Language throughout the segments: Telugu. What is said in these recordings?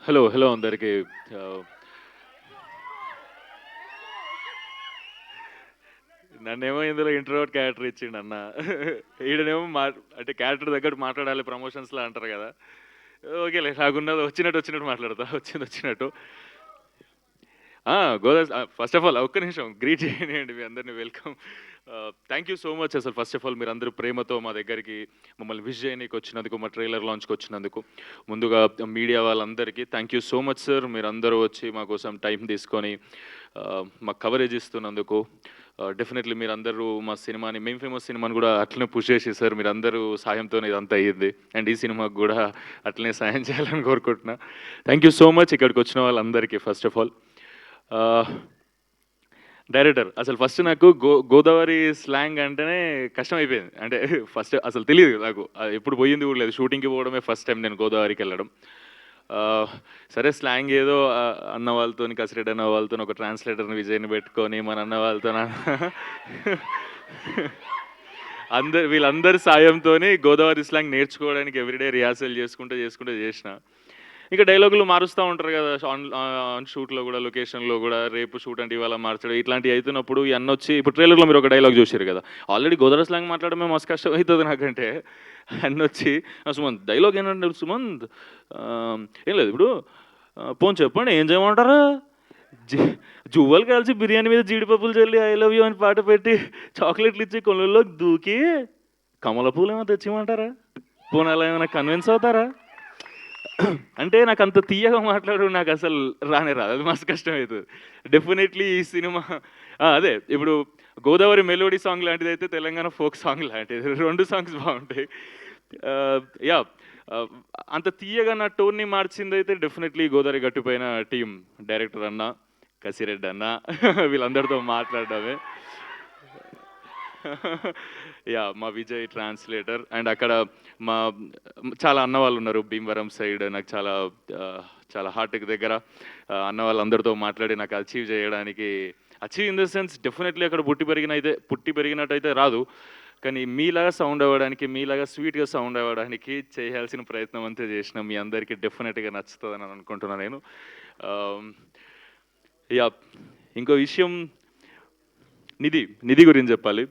హలో హలో అందరికి. నన్నేమో ఇందులో ఇంట్రోవర్ట్ క్యారెక్టర్ ఇచ్చిండు అన్న. ఈడనేమో అంటే క్యారెక్టర్ తగ్గట్టు మాట్లాడాలి ప్రమోషన్స్లో అంటారు కదా. ఓకేలే, నాకున్నది వచ్చినట్టు వచ్చినట్టు మాట్లాడతా, వచ్చింది వచ్చినట్టు. గోదా ఫస్ట్ ఆఫ్ ఆల్ ఒక్క నిమిషం గ్రీట్ చేయండి మీ అందరినీ, welcome. Thank you so much. అసలు ఫస్ట్ ఆఫ్ ఆల్ మీరు అందరూ ప్రేమతో మా దగ్గరికి మమ్మల్ని విష్ చేయడానికి వచ్చినందుకు, మా ట్రైలర్ లాంచ్కి వచ్చినందుకు ముందుగా మీడియా వాళ్ళందరికీ thank you so much sir. మీరు అందరూ వచ్చి మా కోసం టైం తీసుకొని మాకు కవరేజ్ ఇస్తున్నందుకు. డెఫినెట్లీ మీరు అందరూ మా సినిమాని, మేము ఫేమస్ సినిమాని కూడా అట్లనే పుష్ చేసి సార్, మీరు అందరూ సాయంతోనే ఇదంతా అయ్యింది. అండ్ ఈ సినిమాకు కూడా అట్లనే సాయం చేయాలని కోరుకుంటున్నా. థ్యాంక్ యూ సో మచ్ ఇక్కడికి వచ్చిన వాళ్ళందరికీ. ఫస్ట్ ఆఫ్ ఆల్ డైరెక్టర్, అసలు ఫస్ట్ నాకు గోదావరి స్లాంగ్ అంటేనే కష్టం అయిపోయింది. అంటే ఫస్ట్ అసలు తెలియదు నాకు, ఎప్పుడు పోయింది కూడా లేదు. షూటింగ్కి పోవడమే ఫస్ట్ టైం నేను గోదావరికి వెళ్ళడం. సరే స్లాంగ్ ఏదో అన్న వాళ్ళతో, కసిరెడ్డి అన్న వాళ్ళతో ఒక ట్రాన్స్లేటర్ని విజయ్ని పెట్టుకొని మన అన్న వాళ్ళతో వీళ్ళందరి సాయంతో గోదావరి స్లాంగ్ నేర్చుకోవడానికి ఎవ్రీడే రిహార్సల్ చేసుకుంటూ చేసిన. ఇంకా డైలాగులు మారుస్తూ ఉంటారు కదా ఆన్ షూట్లో కూడా, లొకేషన్లో కూడా. రేపు షూట్ అంటే ఇవాళ మార్చడం, ఇట్లాంటివి అవుతున్నప్పుడు ఈ అన్న వచ్చి, ఇప్పుడు ట్రైలర్లో మీరు ఒక డైలాగ్ చూసారు కదా, ఆల్రెడీ గోదావరి స్లాంగ్ మాట్లాడమే మస్తు కష్టం అవుతుంది నాకంటే. అన్న వచ్చి సుమంత్ డైలాగ్ ఏంటంటే, సుమంత్ ఏం లేదు ఇప్పుడు పోను చెప్పండి ఏం చేయమంటారు, జువ్వలు కలిసి బిర్యానీ మీద జీడిపప్పులు చల్లి ఐ లవ్ యూ అని పాట పెట్టి చాక్లెట్లు ఇచ్చి కొనుల్లోకి దూకి కమల పూలు ఏమో తెచ్చిమంటారా, పోనీ అలా ఏమైనా కన్విన్స్ అవుతారా అంటే నాకు అంత తీయగా మాట్లాడు నాకు అసలు రానే రాదు, అది మస్తు కష్టం అవుతుంది. డెఫినెట్లీ ఈ సినిమా అదే ఇప్పుడు గోదావరి మెలోడీ సాంగ్ లాంటిది అయితే తెలంగాణ ఫోక్ సాంగ్ లాంటిది, రెండు సాంగ్స్ బాగుంటాయి. యా, అంత తీయగా నా టోన్ని మార్చింది అయితే డెఫినెట్లీ గోదావరి గట్టిపోయిన టీం, డైరెక్టర్ అన్న, కసిరెడ్డి అన్న, వీళ్ళందరితో మాట్లాడడమే. యా, మా విజయ్ ట్రాన్స్లేటర్. అండ్ అక్కడ మా చాలా అన్న వాళ్ళు ఉన్నారు భీమవరం సైడ్, నాకు చాలా చాలా హార్ట్కి దగ్గర. అన్న వాళ్ళందరితో మాట్లాడి నాకు అచీవ్ చేయడానికి, achieve in the sense definitely అక్కడ పుట్టి పెరిగినట్టయితే రాదు, కానీ మీలాగా సౌండ్ అవ్వడానికి, మీలాగా స్వీట్గా సౌండ్ అవ్వడానికి చేయాల్సిన ప్రయత్నం అంతే చేసిన. మీ అందరికీ డెఫినెట్గా నచ్చుతుందని అనుకుంటున్నాను నేను. యా, ఇంకో విషయం, నిధి గురించి చెప్పాలి.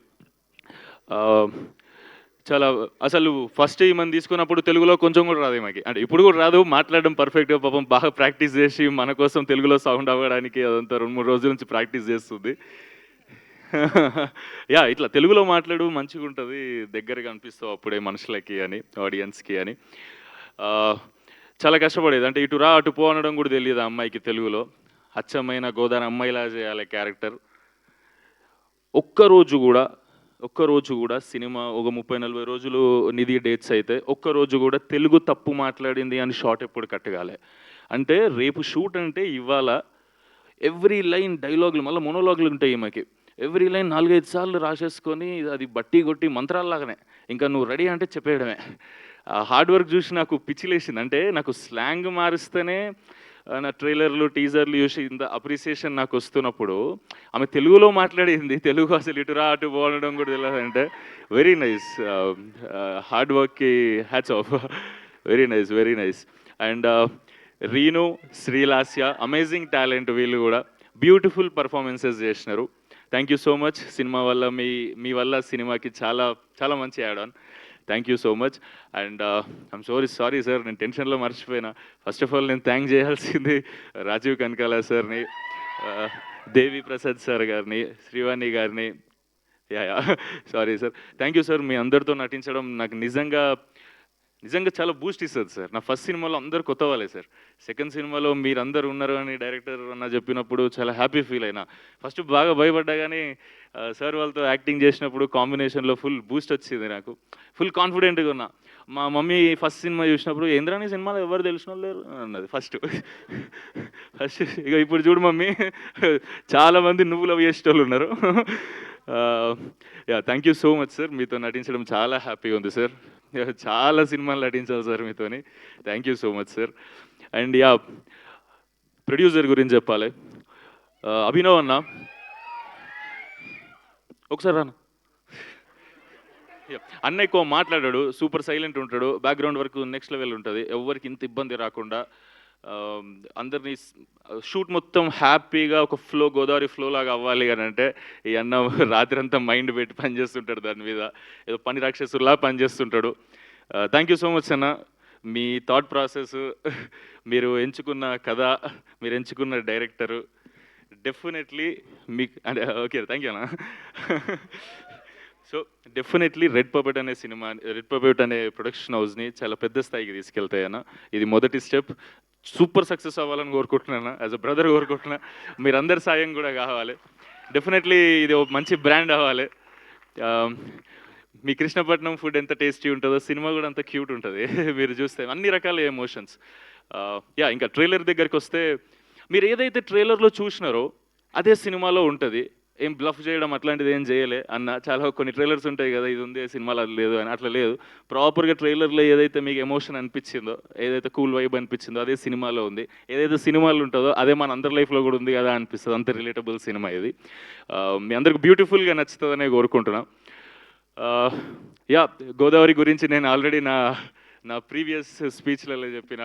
చాలా అసలు ఫస్ట్ ఈమెను తీసుకున్నప్పుడు తెలుగులో కొంచెం కూడా రాదు ఈమెకి, అంటే ఇప్పుడు కూడా రాదు, మాట్లాడడం పర్ఫెక్ట్గా, పాపం బాగా ప్రాక్టీస్ చేసి మన కోసం తెలుగులో సౌండ్ అవ్వడానికి అదంతా 2-3 రోజుల నుంచి ప్రాక్టీస్ చేస్తుంది. యా, ఇట్లా తెలుగులో మాట్లాడు మంచిగా ఉంటుంది, దగ్గరగా అనిపిస్తావు అప్పుడే మనుషులకి అని, ఆడియన్స్కి అని. చాలా కష్టపడేది, అంటే ఇటు రా అటు పో అనడం కూడా తెలియదు ఆ అమ్మాయికి తెలుగులో. అచ్చమైన గోదావరి అమ్మాయిలా చేయాలి క్యారెక్టర్. ఒక్కరోజు కూడా సినిమా ఒక 30-40 రోజులు నిధి డేట్స్ అయితే ఒక్కరోజు కూడా తెలుగు తప్పు మాట్లాడింది అని షార్ట్ ఎప్పుడు కట్టగాలే. అంటే రేపు షూట్ అంటే ఇవాళ ఎవ్రీ లైన్ డైలాగులు, మళ్ళీ మొనోలాగులు ఉంటాయి ఈమెకి. ఎవ్రీ లైన్ 4-5 సార్లు రాసేసుకొని అది బట్టి కొట్టి మంత్రాల్లాగానే ఇంకా నువ్వు రెడీ అంటే చెప్పేయడమే. హార్డ్ వర్క్ చూసి నాకు పిచ్చిలేసింది. అంటే నాకు స్లాంగ్ మారిస్తేనే నా ట్రైలర్లు, టీజర్లు చూసి ఇంత అప్రిసియేషన్ నాకు వస్తున్నప్పుడు, ఆమె తెలుగులో మాట్లాడింది, తెలుగు అసలు ఇటురా అటు పోవడం కూడా తెలియదు. అంటే వెరీ నైస్, హార్డ్ వర్క్కి hats off. Very nice, very nice. And Renu, Srilasya amazing talent, వీళ్ళు కూడా బ్యూటిఫుల్ పర్ఫార్మెన్సెస్ చేసినారు. Thank you so much. Cinema వల్ల మీ వల్ల సినిమాకి చాలా చాలా మంచి add on. Thank you so much. And I'm sorry sir, నేను టెన్షన్లో మర్చిపోయినా. ఫస్ట్ ఆఫ్ ఆల్ నేను థ్యాంక్ చేయాల్సింది రాజీవ్ కనకాల సార్ని, దేవి ప్రసాద్ సార్ గారిని, శ్రీవాణి గారిని. Yeah yeah, sorry sir. Thank you sir. మీ అందరితో నటించడం నాకు నిజంగా చాలా బూస్ట్ ఇస్తుంది సార్. నా ఫస్ట్ సినిమాలో అందరు కొత్త వాళ్ళే సార్. సెకండ్ సినిమాలో మీరందరూ ఉన్నారు అని డైరెక్టర్ అన్న చెప్పినప్పుడు చాలా హ్యాపీ ఫీల్ అయినా. ఫస్ట్ బాగా భయపడ్డా, కానీ సార్ వాళ్ళతో యాక్టింగ్ చేసినప్పుడు కాంబినేషన్లో ఫుల్ బూస్ట్ వచ్చింది నాకు. ఫుల్ కాన్ఫిడెంట్గా ఉన్నా. మా మమ్మీ ఫస్ట్ సినిమా చూసినప్పుడు ఏంద్రాని సినిమాలో ఎవరు తెలిసిన వాళ్ళు లేరు అన్నది ఫస్ట్. ఇక ఇప్పుడు చూడు మమ్మీ, చాలామంది నువ్వు లవ్ చేసేటోళ్ళు ఉన్నారు. Yeah, thank you so much sir. మీతో నటించడం చాలా హ్యాపీగా ఉంది సార్. చాలా సినిమాలు నటించాలి సార్ మీతోని. Thank you so much sir. And yeah, producer గురించి చెప్పాలి. అభినవ్ అన్న ఒకసారి రాను. అన్న ఎక్కువ మాట్లాడాడు, సూపర్ సైలెంట్ ఉంటాడు, బ్యాక్గ్రౌండ్ వరకు నెక్స్ట్ లెవెల్ ఉంటుంది, ఎవరికి ఇంత ఇబ్బంది రాకుండా అందరినీ షూట్ మొత్తం హ్యాపీగా ఒక ఫ్లో, గోదావరి ఫ్లో లాగా అవ్వాలి అని అంటే ఈ అన్న రాత్రి అంతా మైండ్ పెట్టి పనిచేస్తుంటాడు, దాని మీద ఏదో పని రాక్షసులా పనిచేస్తుంటాడు. థ్యాంక్ యూ సో మచ్ అన్న. మీ థాట్ ప్రాసెస్, మీరు ఎంచుకున్న కథ, మీరు ఎంచుకున్న డైరెక్టరు, డెఫినెట్లీ మీకు అంటే ఓకే థ్యాంక్ యూ అన్న. సో డెఫినెట్లీ రెడ్ పపెట్ అనే సినిమా, రెడ్ పపెట్ అనే ప్రొడక్షన్ హౌస్ని చాలా పెద్ద స్థాయికి తీసుకెళ్తాయన్న. ఇది మొదటి స్టెప్. సూపర్ సక్సెస్ అవ్వాలని కోరుకుంటున్నాను, యాజ్ అ బ్రదర్ కోరుకుంటున్నా. మీరందరి సాయం కూడా కావాలి. డెఫినెట్లీ ఇది ఒక మంచి బ్రాండ్ అవ్వాలి. మీ కృష్ణపట్నం ఫుడ్ ఎంత టేస్టీ ఉంటుందో సినిమా కూడా అంత క్యూట్ ఉంటుంది. మీరు చూస్తే అన్ని రకాల ఎమోషన్స్. ఇంకా ట్రైలర్ దగ్గరికి వస్తే, మీరు ఏదైతే ట్రైలర్లో చూసినారో అదే సినిమాలో ఉంటుంది. ఏం బ్లఫ్ చేయడం అట్లాంటిది ఏం చేయలే అన్న. చాలా కొన్ని ట్రైలర్స్ ఉంటాయి కదా, ఇది ఉంది సినిమాలో అది లేదు అని, అట్లా లేదు. ప్రాపర్గా ట్రైలర్లో ఏదైతే మీకు ఎమోషన్ అనిపించిందో, ఏదైతే కూల్ వైబ్ అనిపించిందో అదే సినిమాలో ఉంది. ఏదైతే సినిమాలో ఉంటుందో అదే మన అందరి లైఫ్లో కూడా ఉంది కదా అనిపిస్తుంది. అంత రిలేటబుల్ సినిమా ఇది. మీ అందరికి బ్యూటిఫుల్గా నచ్చుతుందనే కోరుకుంటున్నాను. గోదావరి గురించి నేను ఆల్రెడీ నా ప్రీవియస్ స్పీచ్లలో చెప్పిన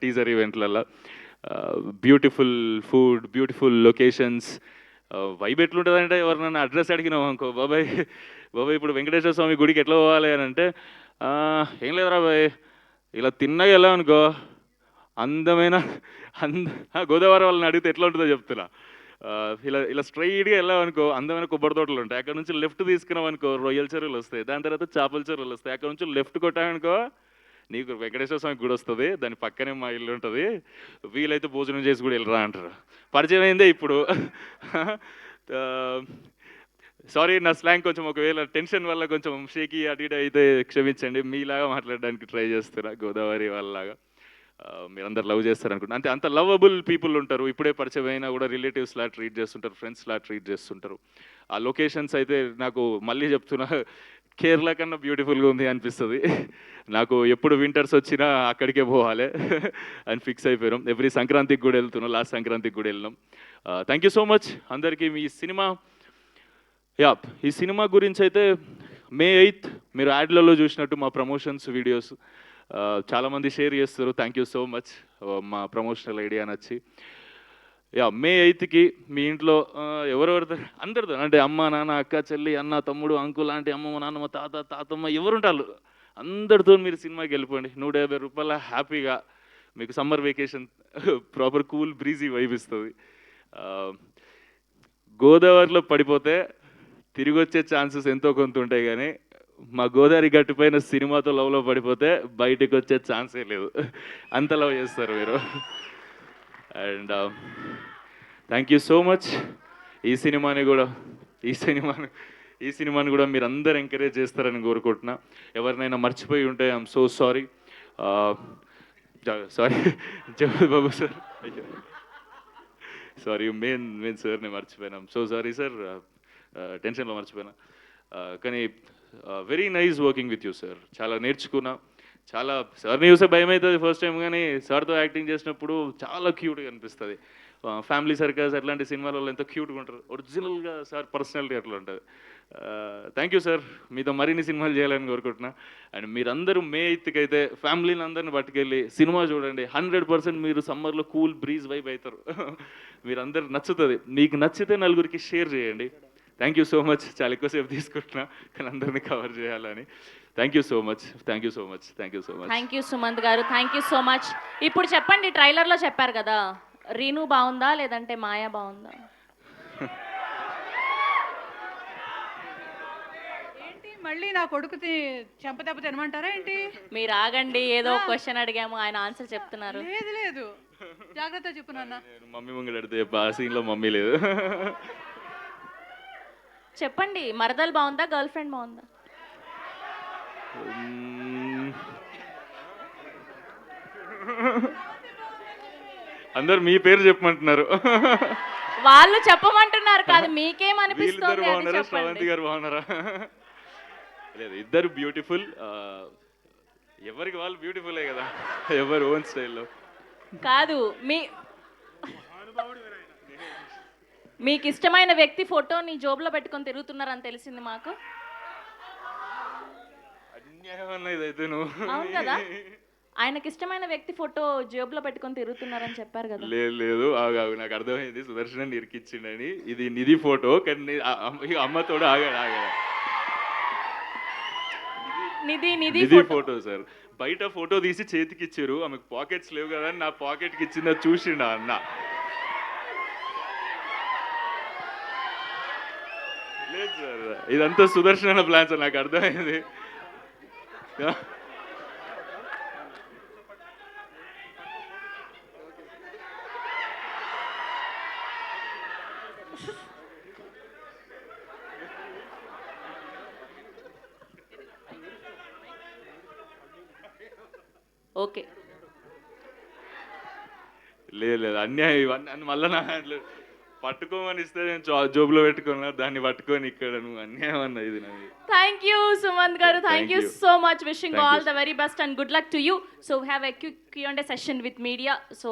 టీజర్ ఈవెంట్లలో, beautiful food, beautiful locations, vibe ఎట్లుంటుందంటే ఎవరినన్నా అడ్రస్ అడిగినావు అనుకో, బాబాయ్ ఇప్పుడు వెంకటేశ్వర స్వామి గుడికి ఎట్లా పోవాలి అని అంటే, ఏం లేదురా బాయ్ ఇలా తిన్నగా వెళ్ళాం అనుకో, అందమైన గోదావరి వాళ్ళని అడిగితే ఎట్లా ఉంటుందో చెప్తున్నా. ఇలా స్ట్రైట్గా వెళ్ళాం అనుకో, అందమైన కొబ్బరి తోటలు ఉంటాయి. అక్కడ నుంచి లెఫ్ట్ తీసుకున్నాం అనుకో, రొయ్యల చెరువులు వస్తాయి. దాని తర్వాత చేపల చెరువులు వస్తాయి. అక్కడ నుంచి లెఫ్ట్ కొట్టామనుకో నీకు వెంకటేశ్వర స్వామి గుడి వస్తుంది. దాని పక్కనే మా ఇల్లు ఉంటుంది. వీలైతే భోజనం చేసి కూడా వెళ్ళరా అంటారు. పరిచయం అయిందే ఇప్పుడు. సారీ నా స్లాంగ్ కొంచెం ఒకవేళ టెన్షన్ వల్ల కొంచెం షేకీ అటు ఇటు అయితే క్షమించండి. మీలాగా మాట్లాడడానికి ట్రై చేస్తున్నా, గోదావరి వాళ్ళలాగా. మీరందరు లవ్ చేస్తారు అనుకుంటా. అంటే అంత లవబుల్ పీపుల్ ఉంటారు. ఇప్పుడే పరిచయం అయినా కూడా రిలేటివ్స్లా ట్రీట్ చేస్తుంటారు, ఫ్రెండ్స్లా ట్రీట్ చేస్తుంటారు. ఆ లొకేషన్స్ అయితే నాకు మళ్ళీ చెప్తున్నా, కేరళ కన్నా బ్యూటిఫుల్గా ఉంది అనిపిస్తుంది. నాకు ఎప్పుడు వింటర్స్ వచ్చినా అక్కడికే పోవాలి అని ఫిక్స్ అయిపోయాం. ఎవ్రీ సంక్రాంతికి కూడా వెళ్తున్నాం, లాస్ట్ సంక్రాంతికి కూడా వెళ్ళినాం. థ్యాంక్ యూ సో మచ్ అందరికీ. ఈ సినిమా గురించి అయితే May 8th మీరు యాడ్లలో చూసినట్టు మా ప్రమోషన్స్ వీడియోస్ చాలామంది షేర్ చేస్తారు. థ్యాంక్ యూ సో మచ్ మా ప్రమోషనల్ ఐడియా నచ్చి. May 8th మీ ఇంట్లో ఎవరెవరితో, అందరితో అంటే అమ్మ నాన్న అక్క చెల్లి అన్న తమ్ముడు అంకుల్ లాంటి అమ్మమ్మ నాన్నమ్మ తాతమ్మ ఎవరుంటారు అందరితో మీరు సినిమాకి వెళ్ళిపోండి. 150 రూపాయల హ్యాపీగా మీకు summer vacation proper cool breezy vibe ఇస్తుంది. గోదావరిలో పడిపోతే తిరిగి వచ్చే ఛాన్సెస్ ఎంతో కొంత ఉంటాయి, కానీ మా గోదావరి గట్టిపైన సినిమాతో లవ్లో పడిపోతే బయటకు వచ్చే ఛాన్సే లేదు. అంత లవ్ చేస్తారు మీరు. And thank you so much. ఈ సినిమాని కూడా మీరు అందరు ఎంకరేజ్ చేస్తారని కోరుకుంటున్నా. ఎవరినైనా మర్చిపోయి ఉంటే ఐఎమ్ సో సారీ. జగత్ బాబు సార్, సారీ మెయిన్ సార్ని మర్చిపోయినా. సో సారీ సార్, టెన్షన్లో మర్చిపోయినా. కానీ very nice working with you sir. చాలా నేర్చుకున్నా. చాలా సార్ని చూసే భయం అవుతుంది ఫస్ట్ టైం, కానీ సార్తో యాక్టింగ్ చేసినప్పుడు చాలా క్యూట్గా అనిపిస్తుంది. ఫ్యామిలీ సర్కస్ అట్లాంటి సినిమాలలో ఎంత క్యూట్గా ఉంటారు. ఒరిజినల్గా సార్ పర్సనాలిటీ అట్లా ఉంటుంది. Thank you sir. మీతో మరిన్ని సినిమాలు చేయాలని కోరుకుంటున్నా. అండ్ మీరందరూ May 8th అయితే ఫ్యామిలీని అందరిని పట్టుకెళ్ళి సినిమా చూడండి. 100% మీరు సమ్మర్లో కూల్ బ్రీజ్ వైబ్ అవుతారు. మీరందరూ నచ్చుతుంది. మీకు నచ్చితే నలుగురికి షేర్ చేయండి. Thank you so much. చాలా ఎక్కువసేపు తీసుకుంటున్నా కానీ అందరినీ కవర్ చేయాలని. Thank you so much. Thank you so much. Thank you so much. Thank you Sumanth గారు. Thank you so much. ఇప్పుడు చెప్పండి, ట్రైలర్లో చెప్పారు కదా, రీను బాగుందా లేదంటే మాయా బాగుందా? ఏంటి మళ్ళీ నా కొడుకు చెంపదెబ్బ తినమంటారా ఏంటి? మీరు ఆగండి, ఏదో క్వశ్చన్ అడిగాము, ఆయన ఆన్సర్ చెప్తున్నారు. లేదు జాగ్రత్త చెప్పు నాన్న. మమ్మీ ముంగడు అడితే ఆ సీన్లో మమ్మీ లేదు. చెప్పండి, మరదలు బాగుందా గర్ల్ ఫ్రెండ్ బాగుందా? అందరు మీ పేరు చెప్పమంటున్నారు. వాళ్ళు చెప్పమంటున్నారు కాదు, మీకేమనిపిస్తుంది అది చెప్పండి. శ్రవంతి గారు బాగున్నారా? లేదు, ఇద్దరు బ్యూటిఫుల్. ఎవరికి వాళ్ళు బ్యూటిఫుల్లే కదా, ఎవరు ఓన్ స్టైల్లో. కాదు, మీకు ఇష్టమైన వ్యక్తి ఫోటోని జోబులో పెట్టుకొని తిరుగుతున్నారని తెలిసింది మాకు. అన్యాయం అన్న ఇదైతే నువ్వు. అవును కదా, ఆయనకి ఇష్టమైన వ్యక్తి ఫోటో జేబులో పెట్టుకొని తిరుగుతున్నారని చెప్పారు కదా. లేదు లేదు ఆగు ఆగు, నాకు అర్థమైంది సుదర్శన్ ఇరికిచ్చిండని. ఇది నిధి ఫోటో, కానీ అమ్మతోడు ఆగాడు ఆగాడు. నిధి నిధి నిధి ఫోటో. Photo sir. బయట ఫోటో తీసి చేతికి ఇచ్చారు, ఆమెకు పాకెట్స్ లేవు కదా అని నా పాకెట్కి ఇచ్చిందా చూసిండా అన్న. లేదు సార్, ఇదంతా సుదర్శన ప్లాన్ సార్, నాకు అర్థమైంది. ఓకే. లేదు లేదు, అన్యాయం ఇవన్నీ అని మళ్ళీ నా దాంట్లో పట్టుకోమని ఇస్తే నేను జోబులో పెట్టుకున్నా, దాన్ని పట్టుకొని ఇక్కడ నువ్వు అన్యాయం అన్న ఇది నాది. థ్యాంక్ యూ సుమంత్ గారు, thank you Thank you. So much. Wishing Thank all you. The very best and good luck to you. So have a quick Q&A session with media. So